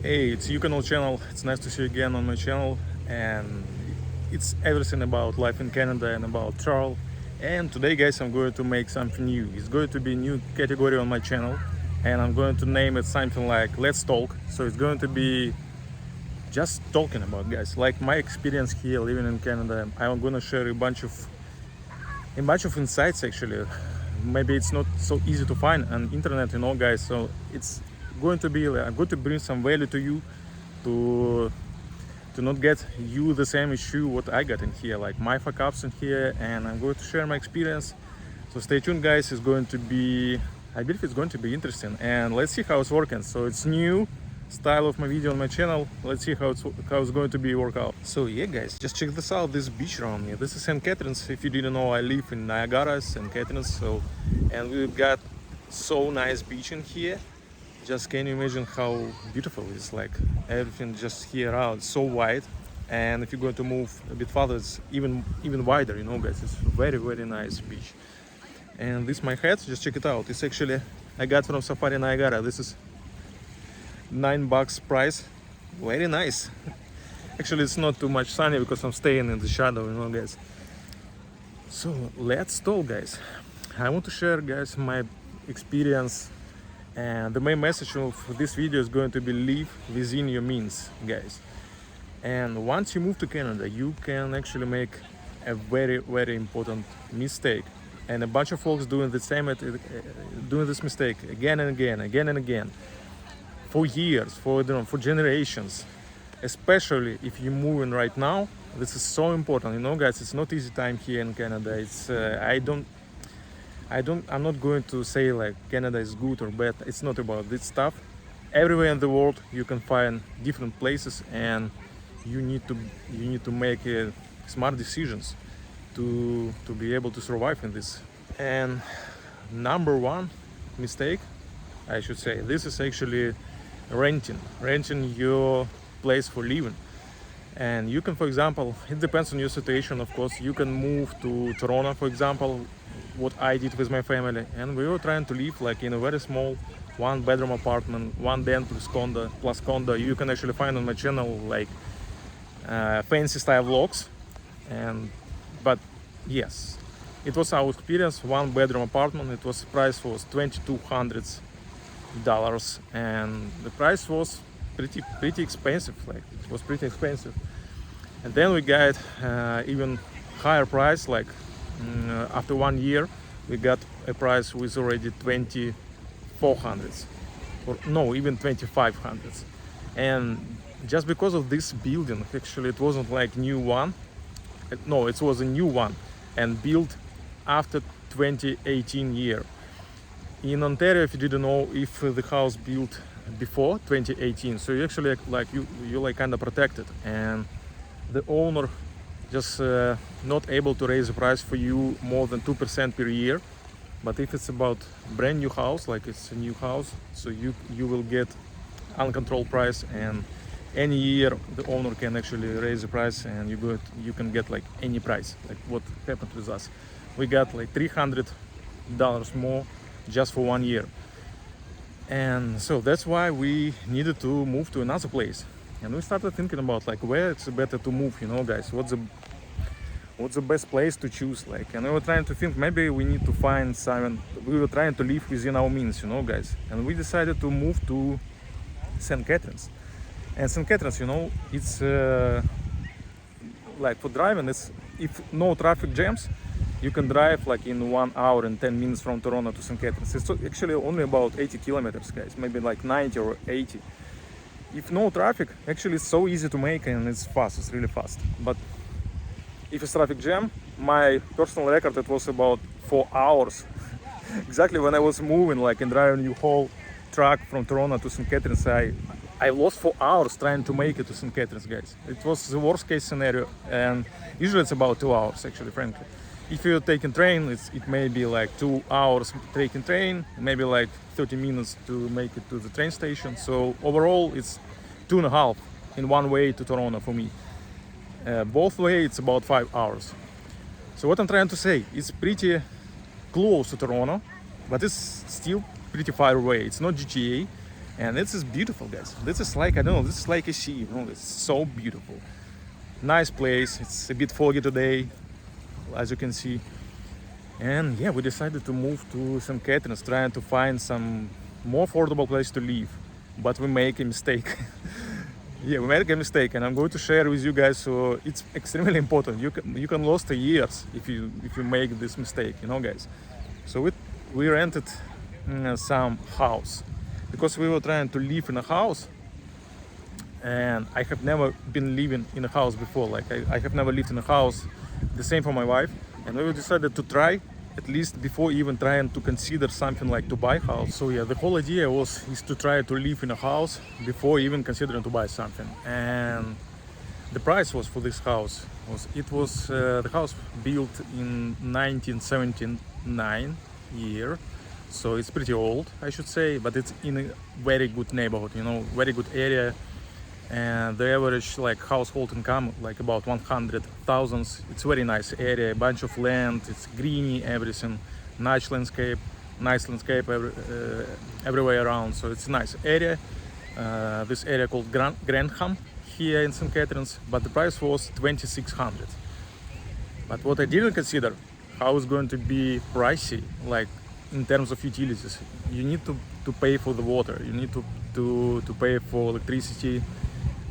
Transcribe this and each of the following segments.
Hey, it's uCANall channel. It's nice to see you again on my channel, and it's everything about life in Canada and about travel. And today, guys, I'm going to make something new. It's going to be a new category on my channel, and I'm going to name it something like Let's Talk. So it's going to be just talking about, guys, like my experience here living in Canada. I'm going to share a bunch of insights actually. Maybe it's not so easy to find on internet, guys. So it's going to be I'm going to bring some value to you, to not get you the same issue what I got in here, like my fuck ups in here, and I'm going to share my experience. So stay tuned, guys. It's going to be, I believe it's going to be interesting, and let's see how it's working. So it's new style of my video on my channel. Let's see how it's going to be work out. So yeah, guys, just check this out. This beach around me, this is St. Catharines. If you didn't know, I live in Niagara, St. Catharines. So, and we've got so nice beach in here. Just can you imagine how beautiful it is? Like everything just here out, so wide. And if you're going to move a bit further, it's even wider, guys. It's very nice beach. And this my hat, just check it out. It's actually I got from Safari Niagara. This is $9 price. Very nice. Actually, it's not too much sunny because I'm staying in the shadow, guys. So let's talk, guys. I want to share, guys, my experience, and the main message of this video is going to be live within your means, guys. And once you move to Canada, you can actually make a very important mistake, and a bunch of folks doing doing this mistake again and again for years, for generations. Especially if you're moving right now, this is so important, guys. It's not easy time here in Canada. It's I'm not going to say like Canada is good or bad. It's not about this stuff. Everywhere in the world you can find different places, and you need to make smart decisions to be able to survive in this. And number one mistake, I should say, this is actually renting your place for living. And you can, for example, it depends on your situation, of course. You can move to Toronto, for example, what I did with my family, and we were trying to live like in a very small 1-bedroom apartment, 1 den plus condo. You can actually find on my channel like fancy style vlogs. But yes, it was our experience. 1-bedroom apartment. It was price was $2,200, and the price was pretty expensive. Like it was pretty expensive. And then we got even higher price. Like after 1 year, we got a price with already $2,400, or no, even $2,500. And just because of this building, actually, it wasn't like new one. No, it was a new one and built after 2018 year. In Ontario, if you didn't know, if the house built before 2018, so you actually you like kind of protected, and the owner just not able to raise the price for you more than 2% per year. But if it's about brand new house, like it's a new house, so you will get uncontrolled price, and any year the owner can actually raise the price, and you can get like any price. Like what happened with us, we got like $300 more just for 1 year. And so that's why we needed to move to another place. And we started thinking about like where it's better to move, guys. What's the best place to choose? Like, and we were trying to think maybe we need to find something. We were trying to live within our means, guys. And we decided to move to St. Catharines. And St. Catharines, it's like for driving. It's if no traffic jams, you can drive like in 1 hour and 10 minutes from Toronto to St. Catharines. It's actually only about 80 kilometers, guys. Maybe like 90 or 80. If no traffic, actually it's so easy to make, and it's fast. It's really fast. But if it's traffic jam, my personal record, it was about 4 hours. Exactly when I was moving, like and driving the whole truck from Toronto to St. Catharines, I lost 4 hours trying to make it to St. Catharines, guys. It was the worst case scenario, and usually it's about 2 hours, actually, frankly. If you're taking train, it may be like 2 hours taking train, maybe like 30 minutes to make it to the train station. So overall, it's 2.5 in one way to Toronto for me. Both way, it's about 5 hours. So what I'm trying to say, it's pretty close to Toronto, but it's still pretty far away. It's not GTA, And this is beautiful, guys. This is like, I don't know, this is like a sea, you know, it's so beautiful. Nice place. It's a bit foggy today, as you can see. And yeah, we decided to move to St. Catharines, trying to find some more affordable place to live. But we make a mistake. Yeah, we made a mistake, and I'm going to share with you guys. So it's extremely important. You can lose the years if you make this mistake, you know, guys. So we rented some house because we were trying to live in a house, and I have never been living in a house before. Like I have never lived in a house. The same for my wife, and we decided to try at least before even trying to consider something like to buy a house. So yeah, the whole idea is to try to live in a house before even considering to buy something. And the price was for this house was the house built in 1979 year, so it's pretty old, I should say, but it's in a very good neighborhood, you know, very good area. And the average like household income like about 100,000. It's very nice area, a bunch of land, it's greeny, everything, nice landscape everywhere around. So it's a nice area. This area called Grantham here in St. Catharines, but the price was 2,600. But what I didn't consider, how it's going to be pricey, like in terms of utilities. You need to pay for the water, you need to pay for electricity,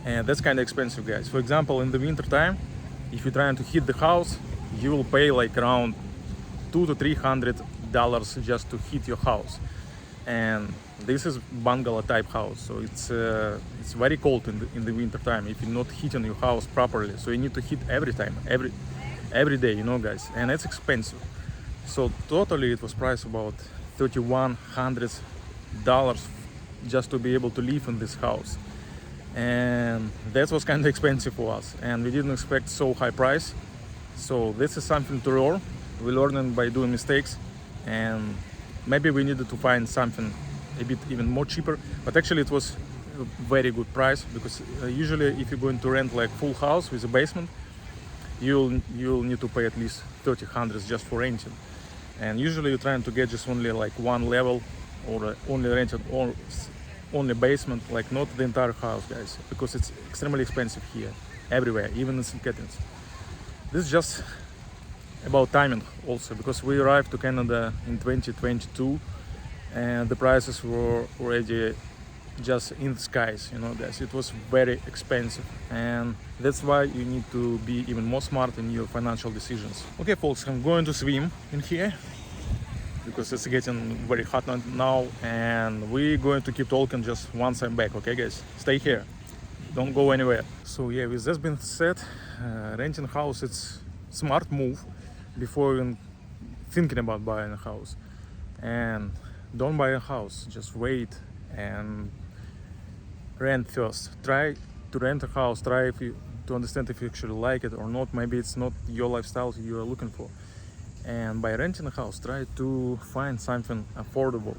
and that's kind of expensive, guys. For example, in the winter time, if you're trying to heat the house, you will pay like around $200 to $300 just to heat your house. And this is bungalow type house, so it's very cold in the winter time if you're not heating your house properly. So you need to heat every time, every day, you know, guys, and it's expensive. So totally it was priced about $3,100 just to be able to live in this house. And that was kind of expensive for us, and we didn't expect so high price. So this is something to learn. We learned by doing mistakes, and maybe we needed to find something a bit even more cheaper. But actually it was a very good price, because usually if you're going to rent like full house with a basement, you'll need to pay at least $3,000 just for renting. And usually you're trying to get just only like one level, or only rented, or only basement, like not the entire house, guys, because it's extremely expensive here, everywhere, even in St. Catharines. This is just about timing also, because we arrived to Canada in 2022, and the prices were already just in the skies, you know, guys. It was very expensive, and that's why you need to be even more smart in your financial decisions. Okay, folks, I'm going to swim in here because it's getting very hot now, and we're going to keep talking just once I'm back. Okay, guys, stay here, don't go anywhere. So yeah, with that being said, renting a house, it's smart move before even thinking about buying a house. And don't buy a house, just wait and rent first. Try to rent a house, try to understand if you actually like it or not. Maybe it's not your lifestyle you are looking for. And by renting a house, try to find something affordable.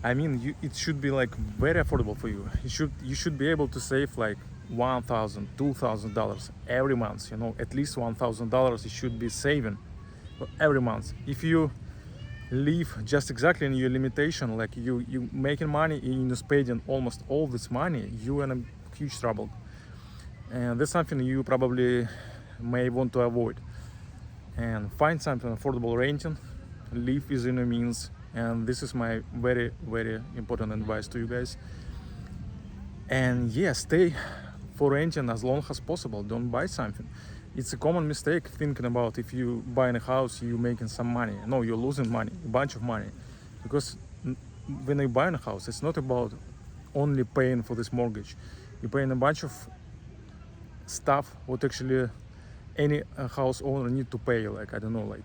I mean, it should be like very affordable for you. You should be able to save like $1,000, $2,000 every month. You know, at least $1,000 you should be saving every month. If you live just exactly in your limitation, like you making money and you're spending almost all this money, you're in a huge trouble. And that's something you probably may want to avoid. And find something affordable renting, live within your means, and this is my very, very important advice to you guys. And yeah, stay for renting as long as possible. Don't buy something. It's a common mistake thinking about if you buying a house, you're making some money. No, you're losing money, a bunch of money, because when you're buying a house, it's not about only paying for this mortgage. You're paying a bunch of stuff what actually any house owner need to pay, like, I don't know, like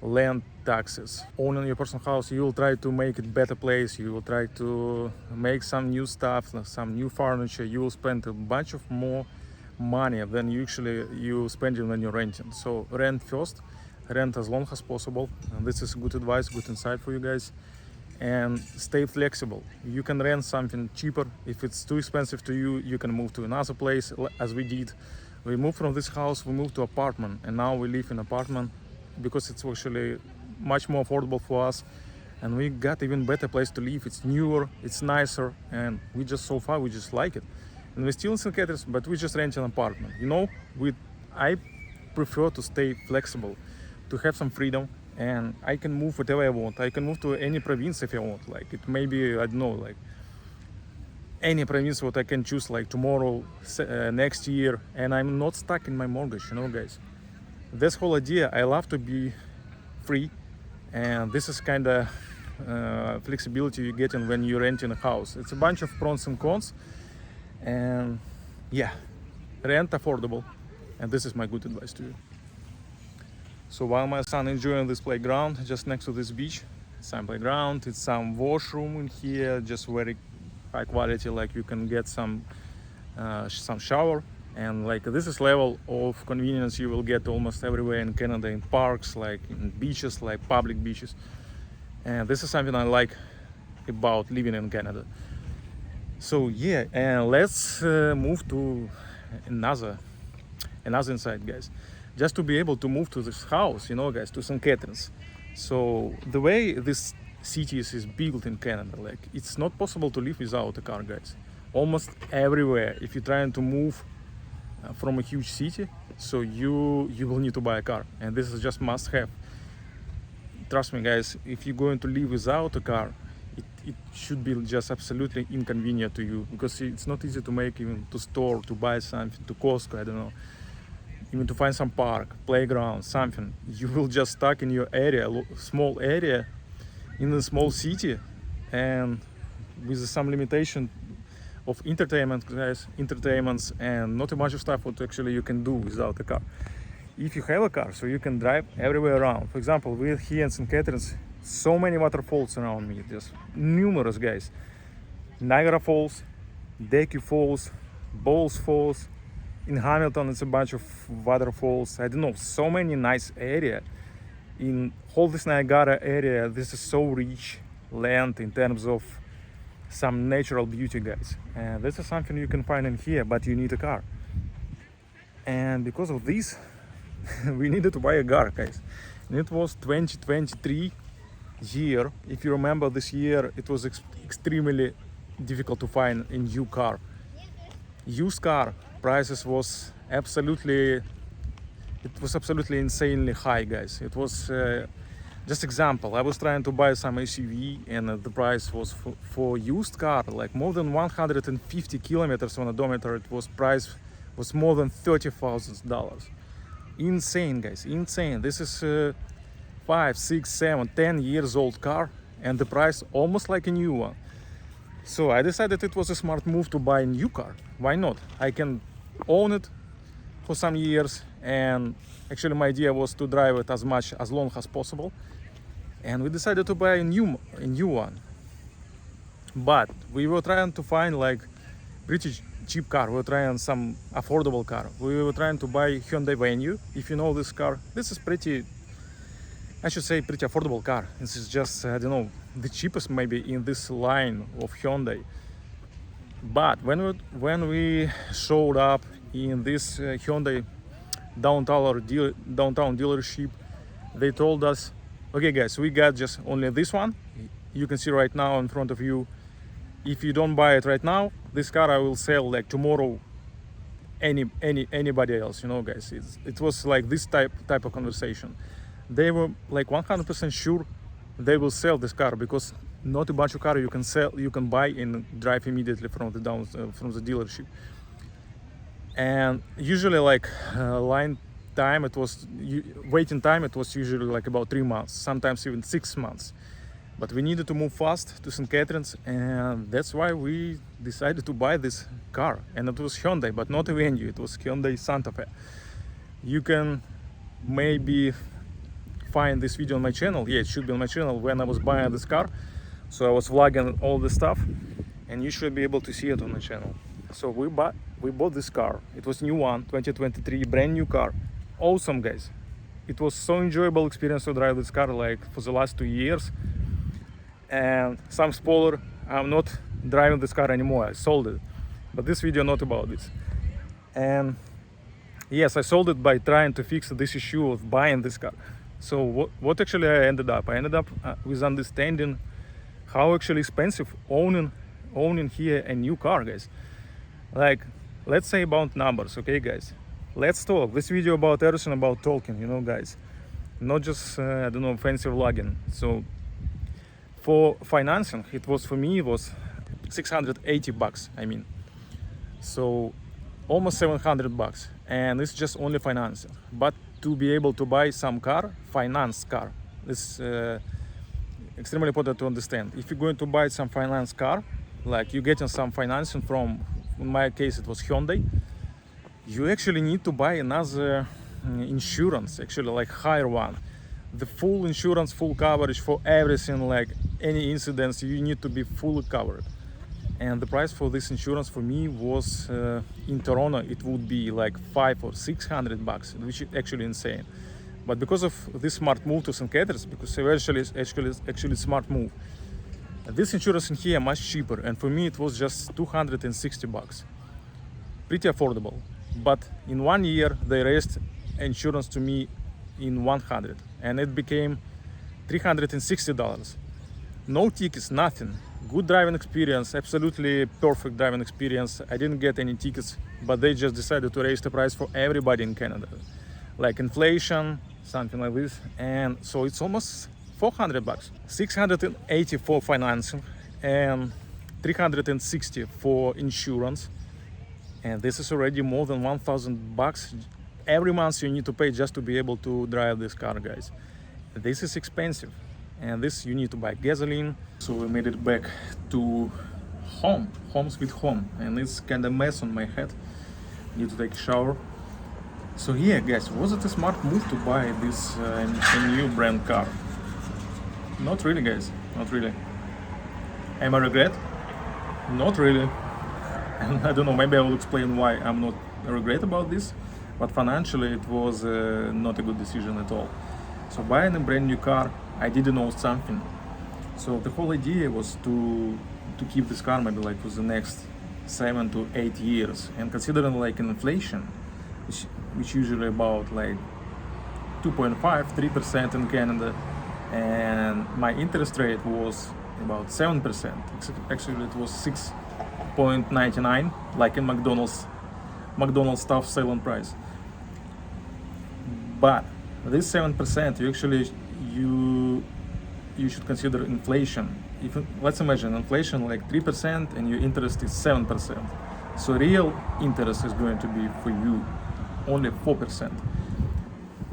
land taxes. Owning your personal house, you will try to make it better place, you will try to make some new stuff, some new furniture. You will spend a bunch of more money than you spending when you're renting. So rent first, rent as long as possible, and this is good advice, good insight for you guys. And stay flexible. You can rent something cheaper. If it's too expensive to you, you can move to another place, as we did. We moved from this house, we moved to apartment, and now we live in apartment because it's actually much more affordable for us. and we got even better place to live. It's newer, it's nicer, and we just so far we just like it. And we're still in St. Catharines, but we just rent an apartment. You know, I prefer to stay flexible, to have some freedom, and I can move whatever I want. I can move to any province if I want. Like it may be, I don't know, like any province what I can choose, like tomorrow, next year, and I'm not stuck in my mortgage, you know, guys. This whole idea, I love to be free, and this is kind of flexibility you get in when you're renting a house. It's a bunch of pros and cons, and yeah, rent affordable, and this is my good advice to you. So while my son enjoying this playground just next to this beach, some playground, it's some washroom in here, just very high quality, like you can get some shower, and like this is level of convenience you will get almost everywhere in Canada, in parks, like in beaches, like public beaches. And this is something I like about living in Canada. So yeah, and let's move to another insight, guys. Just to be able to move to this house, you know, guys, to St. Catharines. So the way this city is built in Canada, like it's not possible to live without a car, guys. Almost everywhere, if you're trying to move from a huge city, so you will need to buy a car, and this is just must have. Trust me, guys, if you're going to live without a car, it should be just absolutely inconvenient to you, because it's not easy to make, even to store, to buy something, to Costco, I don't know, even to find some park, playground, something. You will just stuck in your area, small area, in a small city, and with some limitation of entertainments, and not a bunch of stuff what actually you can do without a car. If you have a car, so you can drive everywhere around. For example, we're here in St. Catharines, so many waterfalls around me, just numerous, guys. Niagara Falls, Decky Falls, Bowles Falls. In Hamilton, it's a bunch of waterfalls. I don't know, so many nice area. In all this Niagara area, this is so rich land in terms of some natural beauty, guys. And this is something you can find in here, but you need a car. And because of this, we needed to buy a car, guys. And it was 2023 year. If you remember this year, it was extremely difficult to find a new car. Used car prices was absolutely insanely high, guys. It was just example, I was trying to buy some SUV, and the price was for used car like more than 150 kilometers on odometer. It was price was more than $30,000. Insane, guys, insane. This is 5, 6, 7, 10 years old car, and the price almost like a new one. So I decided it was a smart move to buy a new car. Why not? I can own it for some years, and actually my idea was to drive it as long as possible. And we decided to buy a new one. But we were trying to find like pretty cheap car. We were trying some affordable car. We were trying to buy Hyundai Venue. If you know this car, this is pretty affordable car. This is just, I don't know, the cheapest maybe in this line of Hyundai. But when we showed up in this Hyundai downtown dealership, they told us, okay guys, we got just only this one. You can see right now in front of you. If you don't buy it right now, this car I will sell like tomorrow. Anybody else, you know, guys. It was like this type of conversation. They were like 100% sure they will sell this car, because not a bunch of car you can buy and drive immediately from the dealership. And usually like waiting time, it was usually like about 3 months, sometimes even 6 months. But we needed to move fast to St. Catharines, and that's why we decided to buy this car. And it was Hyundai, but not a Venue, it was Hyundai Santa Fe. You can maybe find this video on my channel. Yeah, it should be on my channel when I was buying this car. So I was vlogging all this stuff, and you should be able to see it on the channel. So we bought this car. It was new one, 2023, brand new car. Awesome, guys. It was so enjoyable experience to drive this car like for the last 2 years. And some spoiler, I'm not driving this car anymore. I sold it. But this video not about this. And yes, I sold it by trying to fix this issue of buying this car. So what actually I ended up? I ended up with understanding how actually expensive owning here a new car, guys. Like, let's say about numbers, okay, guys? Let's talk. This video about everything about talking, you know, guys. Not just I don't know, fancy vlogging. So for financing, it was 680 bucks. I mean, so almost 700 bucks, and it's just only financing. But to be able to buy some car, finance car, is extremely important to understand. If you're going to buy some finance car, like you're getting some financing from, in my case it was Hyundai, you actually need to buy another insurance, actually like higher one. The full insurance, full coverage for everything, like any incidents, you need to be fully covered. And the price for this insurance for me was in Toronto, it would be like 500 or 600 bucks, which is actually insane. But because of this smart move to St. Catharines, because eventually it's actually smart move, this insurance in here much cheaper, and for me it was just 260 bucks. Pretty affordable. But in 1 year they raised insurance to me in 100, and it became $360. No tickets, nothing. Good driving experience, absolutely perfect driving experience. I didn't get any tickets, but they just decided to raise the price for everybody in Canada, like inflation, something like this. And so it's almost 400 bucks, 680 for financing and 360 for insurance. And this is already more than 1,000 bucks every month you need to pay just to be able to drive this car, guys. This is expensive, and this you need to buy gasoline. So we made it back to home sweet home, and it's kind of mess on my head. Need to take a shower. So yeah, guys, was it a smart move to buy this a new brand car? Not really, guys, not really. Am I regret? Not really. And I don't know, maybe I will explain why I'm not regret about this, but financially it was not a good decision at all. So buying a brand new car, I didn't know something. So the whole idea was to keep this car maybe like for the next 7 to 8 years. And considering like inflation, which usually about like 2.5-3% in Canada, and my interest rate was about 7%. Actually it was 6.99, like in McDonald's stuff selling price. But this 7%, you should consider inflation. If let's imagine inflation like 3% and your interest is 7%, so real interest is going to be for you only 4%.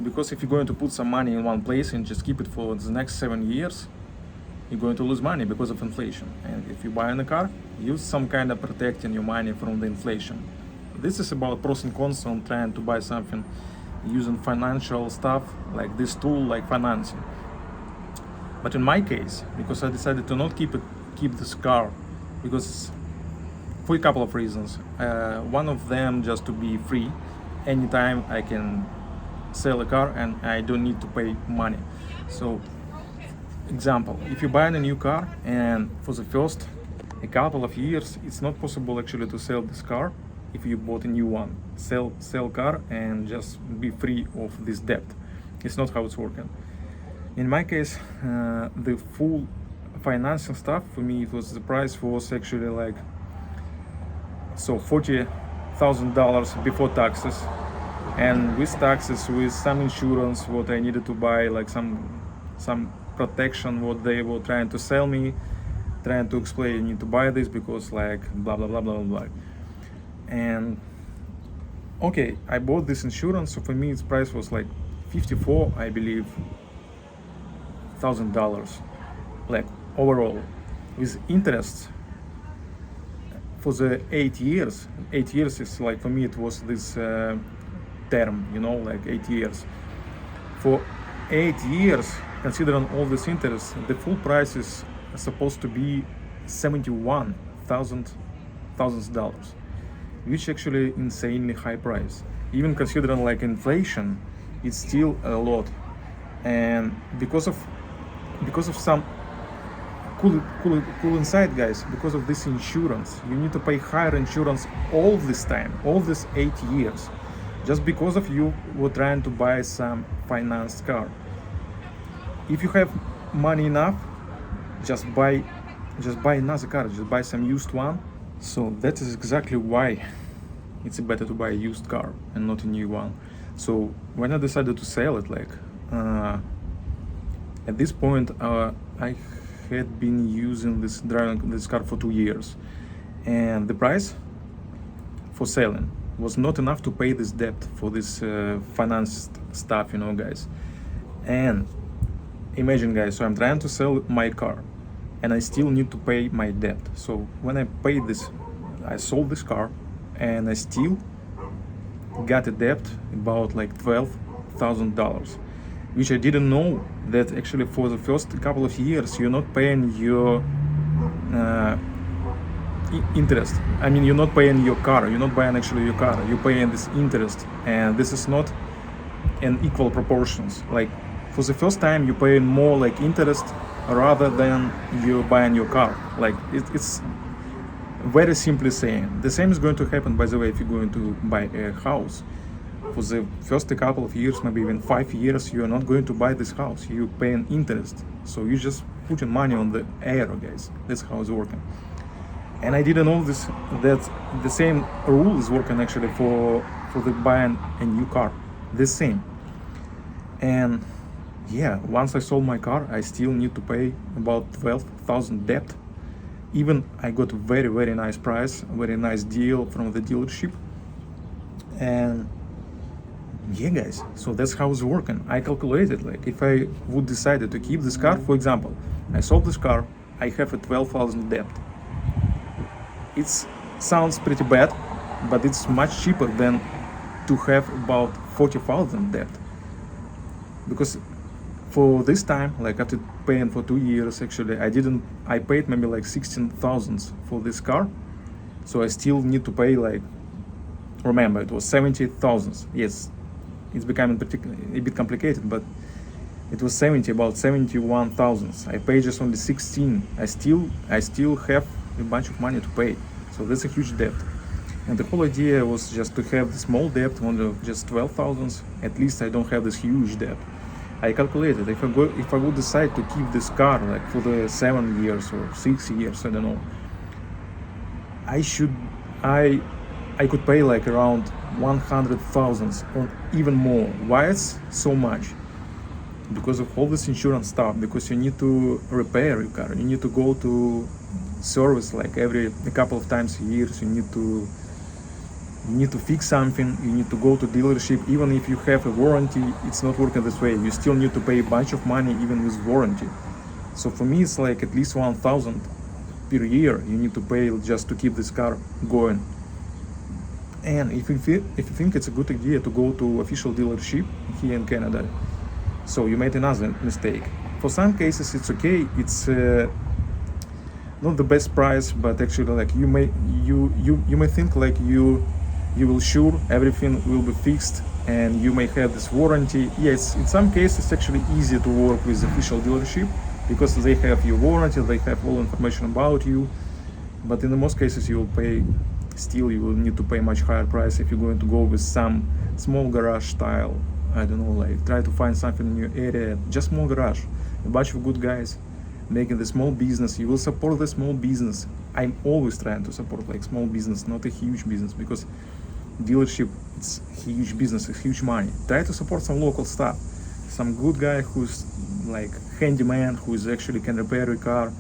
Because if you're going to put some money in one place and just keep it for the next 7 years, you're going to lose money because of inflation. And if you buy a car, use some kind of protecting your money from the inflation. This is about pros and cons on trying to buy something using financial stuff like this tool, like financing. But in my case, because I decided to not keep this car, because for a couple of reasons. One of them just to be free. Anytime I can sell a car and I don't need to pay money. So, example, if you're buying a new car and for the first a couple of years, it's not possible actually to sell this car if you bought a new one. Sell car and just be free of this debt. It's not how it's working. In my case, the full financial stuff for me, the price was actually like $40,000 before taxes, and with taxes, with some insurance, what I needed to buy, like some protection, what they were trying to sell me, trying to explain you need to buy this because like blah blah blah blah blah. And okay, I bought this insurance, so for me its price was like $54, I believe, $1,000, like overall, with interest for the 8 years. 8 years is like, for me it was this term, you know, like 8 years. For 8 years, considering all this interest, the full price is supposed to be $71,000, which actually insanely high price. Even considering like inflation, it's still a lot. And because of some cool insight, guys, because of this insurance, you need to pay higher insurance all this time, all these 8 years, just because of you were trying to buy some financed car. if you have money enough, just buy another car, just buy some used one. So that is exactly why it's better to buy a used car and not a new one. So when I decided to sell it, like at this point, I had been driving this car for 2 years, and the price for selling was not enough to pay this debt for this finance stuff, guys. And imagine, guys, so I'm trying to sell my car and I still need to pay my debt. So when I paid this, I sold this car and I still got a debt about like $12,000, which I didn't know that actually for the first couple of years you're not paying your interest. I mean, you're not paying your car, you're not buying actually your car, you're paying this interest, and this is not in equal proportions. Like for the first time you're paying more like interest rather than you're buying your car. Like it's very simply saying. The same is going to happen, by the way, if you're going to buy a house. For the first couple of years, maybe even 5 years, you're not going to buy this house, you're paying interest. So you just putting money on the air, guys. That's how it's working. And I didn't know this, that the same rule is working actually for the buying a new car. The same. And yeah, once I sold my car, I still need to pay about 12,000 debt. Even I got a very, very nice price, very nice deal from the dealership. And yeah, guys, so that's how it's working. I calculated, like, if I would decide to keep this car, for example, I sold this car, I have a 12,000 debt. It sounds pretty bad, but it's much cheaper than to have about 40,000 debt. Because for this time, like after paying for 2 years, actually, I paid maybe like 16,000 for this car. So I still need to pay, like, remember, it was 70,000. Yes, it's becoming a bit complicated, but it was about 71,000. I paid just only 16. I still have a bunch of money to pay. So that's a huge debt. And the whole idea was just to have the small debt, only just 12,000. At least I don't have this huge debt. I calculated if I would decide to keep this car like for the 7 years or 6 years, I don't know, I could pay like around 100,000 or even more. Why it's so much? Because of all this insurance stuff, because you need to repair your car, you need to go to service like a couple of times a year, so you need to fix something, you need to go to dealership. Even if you have a warranty, it's not working this way. You still need to pay a bunch of money even with warranty. So for me, it's like at least 1,000 per year you need to pay just to keep this car going. And if you think it's a good idea to go to official dealership here in Canada, so you made another mistake. For some cases it's okay, it's not the best price, but actually like you may think like you will sure everything will be fixed and you may have this warranty. Yes, in some cases it's actually easier to work with official dealership because they have your warranty, they have all information about you. But in the most cases you will need to pay much higher price if you're going to go with some small garage style. I don't know, like try to find something in your area, just small garage, a bunch of good guys making the small business. You will support the small business. I'm always trying to support like small business, not a huge business, because dealership, it's huge business, it's huge money. Try to support some local stuff, some good guy who's like handyman, who's actually can repair your car.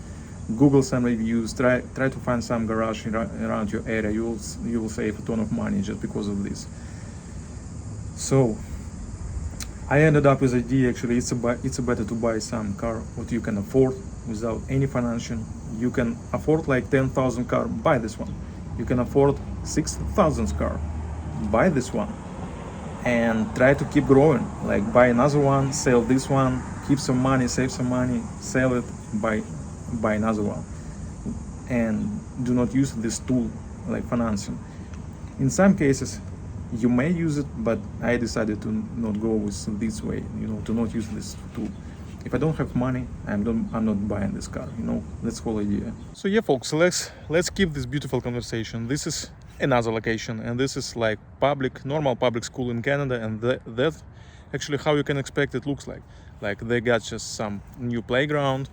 Google some reviews, try to find some garage around your area. You will save a ton of money just because of this. So I ended up with the idea, actually it's better to buy some car what you can afford without any financial. You can afford like 10,000 car, buy this one. You can afford 6,000 car, buy this one, and try to keep growing. Like buy another one, sell this one, keep some money, save some money, sell it, buy another one, and do not use this tool like financing. In some cases you may use it, but I decided to not go with this way, to not use this tool. If I don't have money, I'm not buying this car, that's the whole idea. So yeah, folks, let's keep this beautiful conversation. This is another location, and this is like normal public school in Canada, and that actually how you can expect it looks like. Like they got just some new playground,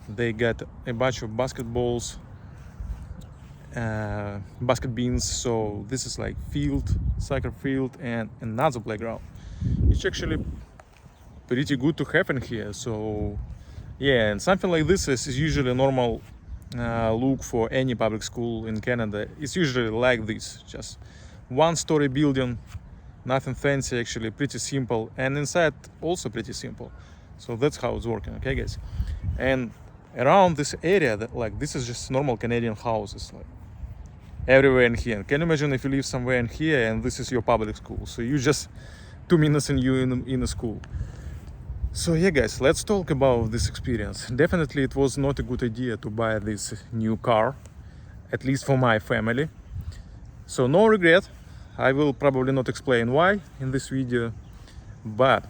they got a bunch of basketballs, basket beans. So this is like field, soccer field, and another playground. It's actually pretty good to have in here. So yeah, and something like this is usually a normal look for any public school in Canada. It's usually like this, just one-story building, nothing fancy, actually pretty simple, and inside also pretty simple. So that's how it's working, okay guys? And around this area, that like this is just normal Canadian houses, like everywhere in here. Can you imagine if you live somewhere in here and this is your public school? So you just 2 minutes and you in a school. So yeah guys, let's talk about this experience. Definitely it was not a good idea to buy this new car, at least for my family. So no regret. I will probably not explain why in this video, but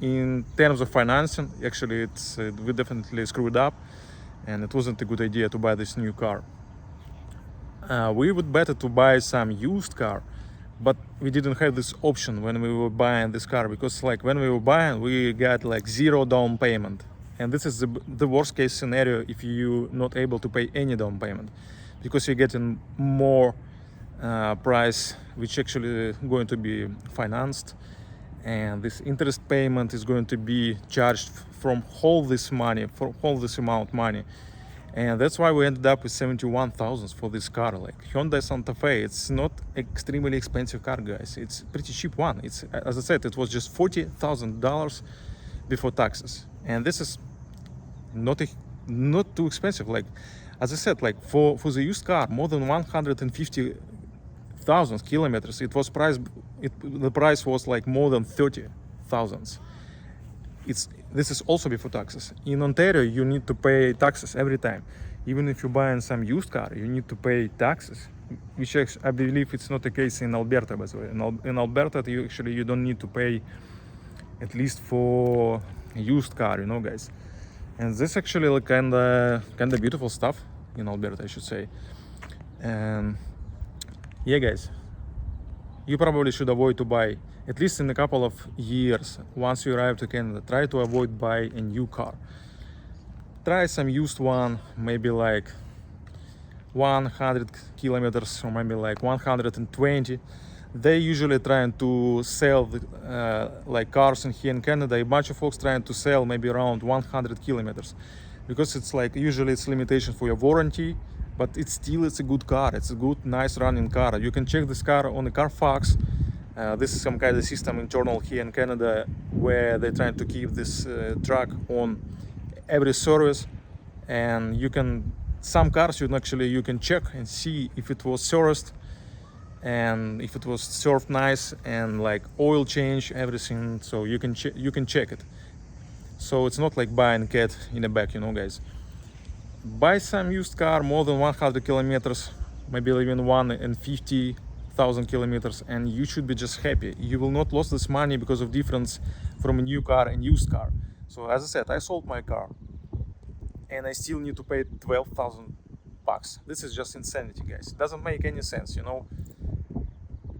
in terms of financing, actually we definitely screwed up and it wasn't a good idea to buy this new car. We would better to buy some used car, but we didn't have this option when we were buying this car, because like when we were buying, we got like 0 down payment, and this is the worst case scenario if you're not able to pay any down payment, because you're getting more price which actually going to be financed, and this interest payment is going to be charged from all this money, for all this amount of money. And that's why we ended up with 71,000 for this car. Like Hyundai Santa Fe, it's not extremely expensive car, guys. It's pretty cheap one. It's, as I said, it was just $40,000 before taxes, and this is not too expensive. Like as I said, like for the used car, more than 150,000 kilometers, it was the price was like more than 30,000. This is also before taxes. In Ontario, you need to pay taxes every time. Even if you're buying some used car, you need to pay taxes, which I believe it's not the case in Alberta, by the way. In Alberta, you don't need to pay, at least for a used car, you know, guys. And this actually like kinda beautiful stuff in Alberta, I should say. And yeah, guys, you probably should avoid to buy, at least in a couple of years, once you arrive to Canada, try to avoid buy a new car. Try some used one, maybe like 100 kilometers or maybe like 120. They usually trying to sell like cars in here in Canada. A bunch of folks trying to sell maybe around 100 kilometers, because it's like usually it's limitation for your warranty, but it's a good car. It's a good, nice running car. You can check this car on the Carfax. This is some kind of system internal here in Canada where they're trying to keep this truck on every service, and some cars you can check and see if it was serviced and if it was served nice, and like oil change, everything. So you can check it. So it's not like buying cat in the back, you know, guys. Buy some used car more than 100 kilometers, maybe even 150,000 kilometers, and you should be just happy. You will not lose this money because of difference from a new car and used car. So as I said, I sold my car and I still need to pay 12,000 bucks. This is just insanity, guys. It doesn't make any sense, you know.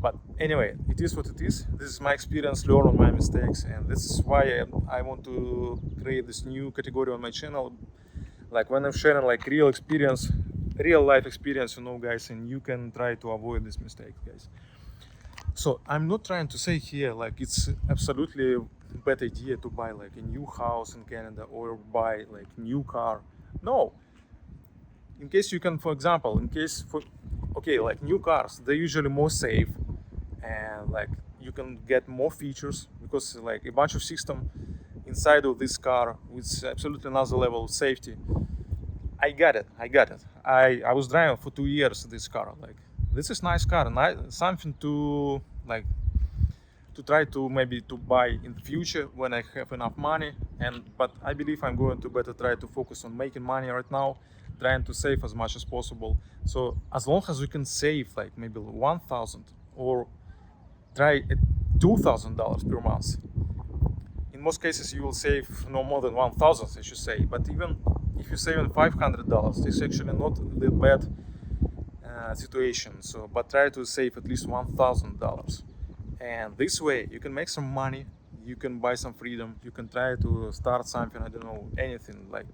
But anyway, it is what it is. This is my experience, learn on my mistakes, and this is why I want to create this new category on my channel. Like when I'm sharing like real life experience, you know, guys, and you can try to avoid this mistake, guys. So I'm not trying to say here like it's absolutely a bad idea to buy like a new house in Canada or buy like new car. No. In case you can, for example, like new cars, they're usually more safe, and like you can get more features because like a bunch of system inside of this car with absolutely another level of safety. I got it. I was driving for 2 years this car. Like this is nice car, something to like to try to maybe to buy in the future when I have enough money. But I believe I'm going to better try to focus on making money right now, trying to save as much as possible. So as long as we can save like maybe 1,000 or try $2,000 per month. In most cases you will save no more than 1,000, I should say. But even if you're saving $500, it's actually not the bad situation. But try to save at least $1,000, and this way you can make some money. you can buy some freedom, you can try to start something, I don't know, anything, like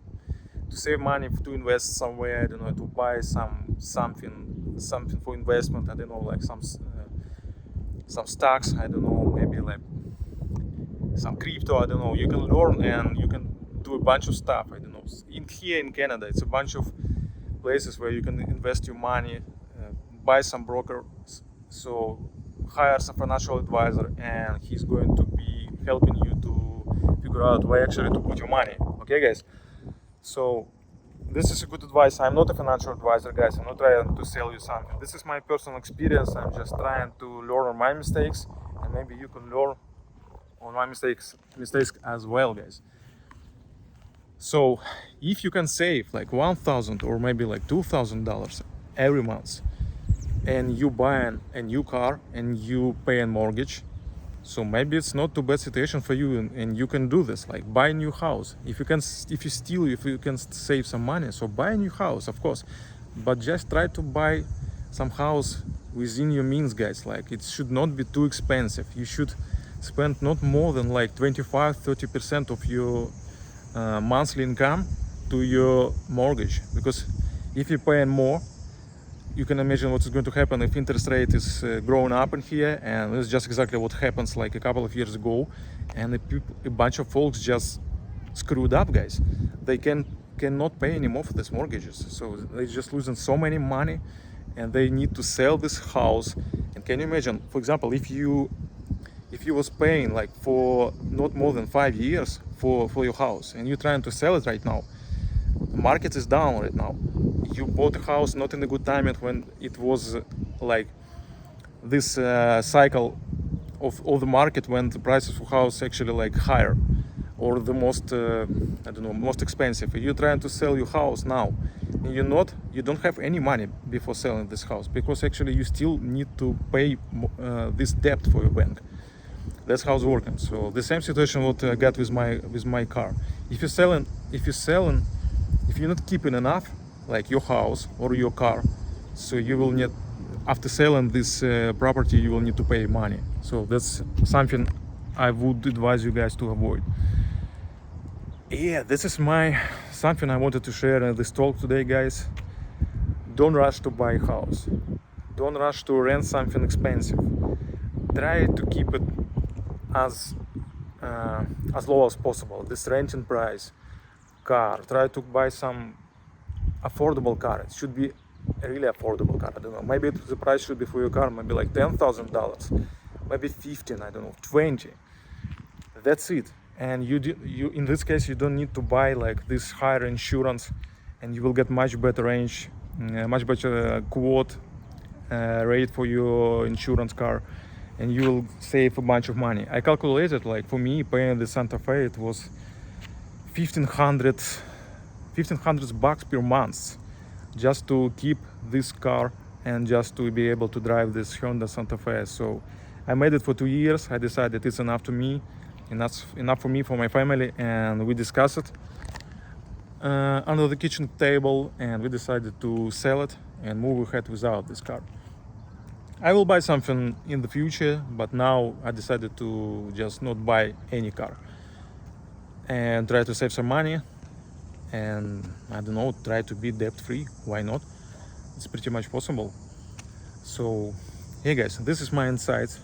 to save money, to invest somewhere, I don't know, to buy something for investment, I don't know, like some stocks, I don't know, maybe like some crypto, I don't know. You can learn and you can do a bunch of stuff, I don't know. Here in Canada, it's a bunch of places where you can invest your money, buy some broker, so hire some financial advisor, and he's going to be helping you to figure out where actually to put your money. Okay, guys? So this is a good advice. I'm not a financial advisor, guys. I'm not trying to sell you something. This is my personal experience. I'm just trying to learn on my mistakes, and maybe you can learn on my mistakes as well, guys. So if you can save like $1,000 or maybe like $2,000 every month, and you buy a new car and you pay a mortgage, so maybe it's not too bad situation for you, and you can do this, like buy a new house. If you can save some money, so buy a new house, of course, but just try to buy some house within your means, guys. Like it should not be too expensive. You should spend not more than like 25-30% of your monthly income to your mortgage, because if you pay more, you can imagine what's going to happen if interest rate is growing up in here, and this is just exactly what happens like a couple of years ago, and a bunch of folks just screwed up, guys. They cannot pay anymore for these mortgages, so they're just losing so many money, and they need to sell this house. And can you imagine, for example, if you was paying like for not more than 5 years for your house, and you're trying to sell it right now, the market is down right now. You bought a house not in a good time, when it was like this cycle of the market when the prices for house actually like higher, or the most I don't know, most expensive. You're trying to sell your house now, and you don't have any money before selling this house, because actually you still need to pay this debt for your bank. That's how it's working. So the same situation what I got with my car. If you're not keeping enough, like your house or your car, so you will need, after selling this property, you will need to pay money. So that's something I would advise you guys to avoid. Yeah, this is something I wanted to share in this talk today, guys. Don't rush to buy a house. Don't rush to rent something expensive. Try to keep it as low as possible, this renting price. Car, try to buy some affordable car. It should be a really affordable car. I don't know, maybe the price should be for your car maybe like $10,000, maybe 15, I don't know, 20. That's it. And you in this case, you don't need to buy like this higher insurance, and you will get much better range, much better quote rate for your insurance car, and you will save a bunch of money. I calculated, like for me paying the Santa Fe, it was $1,500 per month just to keep this car and just to be able to drive this Honda Santa Fe. So I made it for 2 years. I decided it's enough to me, enough for me, for my family, and we discussed it under the kitchen table, and we decided to sell it and move ahead without this car. I will buy something in the future, but now I decided to just not buy any car and try to save some money, and I don't know, try to be debt free. Why not? It's pretty much possible. So hey guys, this is my insights.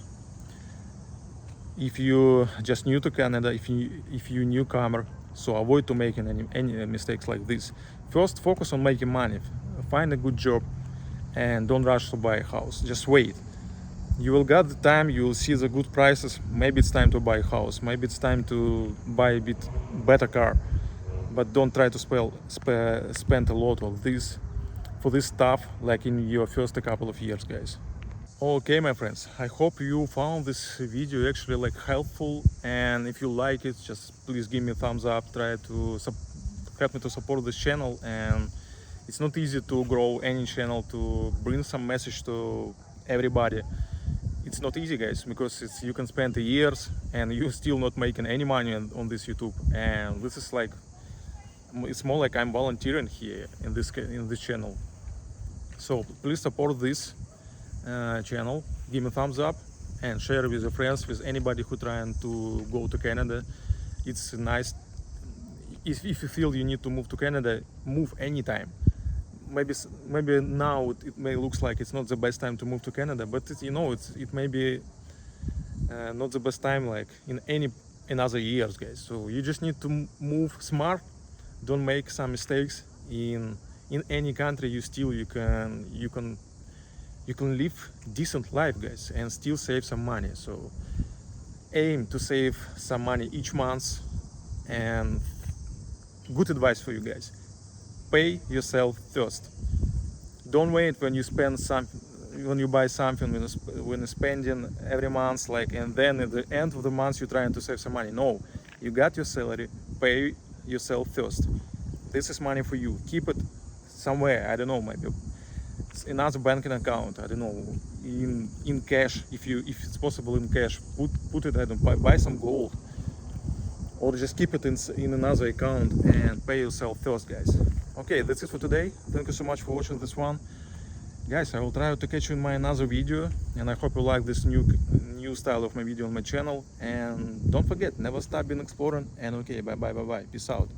If you just new to Canada, if you newcomer, so avoid to making any mistakes like this. First, focus on making money, find a good job, and don't rush to buy a house. Just wait. You will get the time, you will see the good prices. Maybe it's time to buy a house, maybe it's time to buy a bit better car, but don't try to spend a lot of this for this stuff like in your first couple of years, guys. Okay, my friends, I hope you found this video actually like helpful, and if you like it, just please give me a thumbs up. Try to help me to support this channel, and it's not easy to grow any channel, to bring some message to everybody. It's not easy, guys, because you can spend years and you still not making any money on this YouTube, and this is like, it's more like I'm volunteering here in this channel. So please support this channel, give me a thumbs up, and share with your friends, with anybody who trying to go to Canada. It's nice. If you feel you need to move to Canada, move anytime. Maybe now it may looks like it's not the best time to move to Canada, but it may be not the best time like in other years, guys. So you just need to move smart. Don't make some mistakes. In any country, you can live decent life, guys, and still save some money. So aim to save some money each month. And good advice for you guys: pay yourself first. Don't wait when you buy something, when you're spending every month, and then at the end of the month you're trying to save some money. No, you got your salary, pay yourself first. This is money for you. Keep it somewhere, I don't know, maybe another banking account, I don't know, in cash, if it's possible, in cash. Put it, I don't know, buy some gold, or just keep it in another account and pay yourself first, guys. Okay, that's it for today. Thank you so much for watching this one, guys. I will try to catch you in my another video, and I hope you like this new style of my video on my channel. And don't forget, never stop being exploring. And okay, bye, peace out.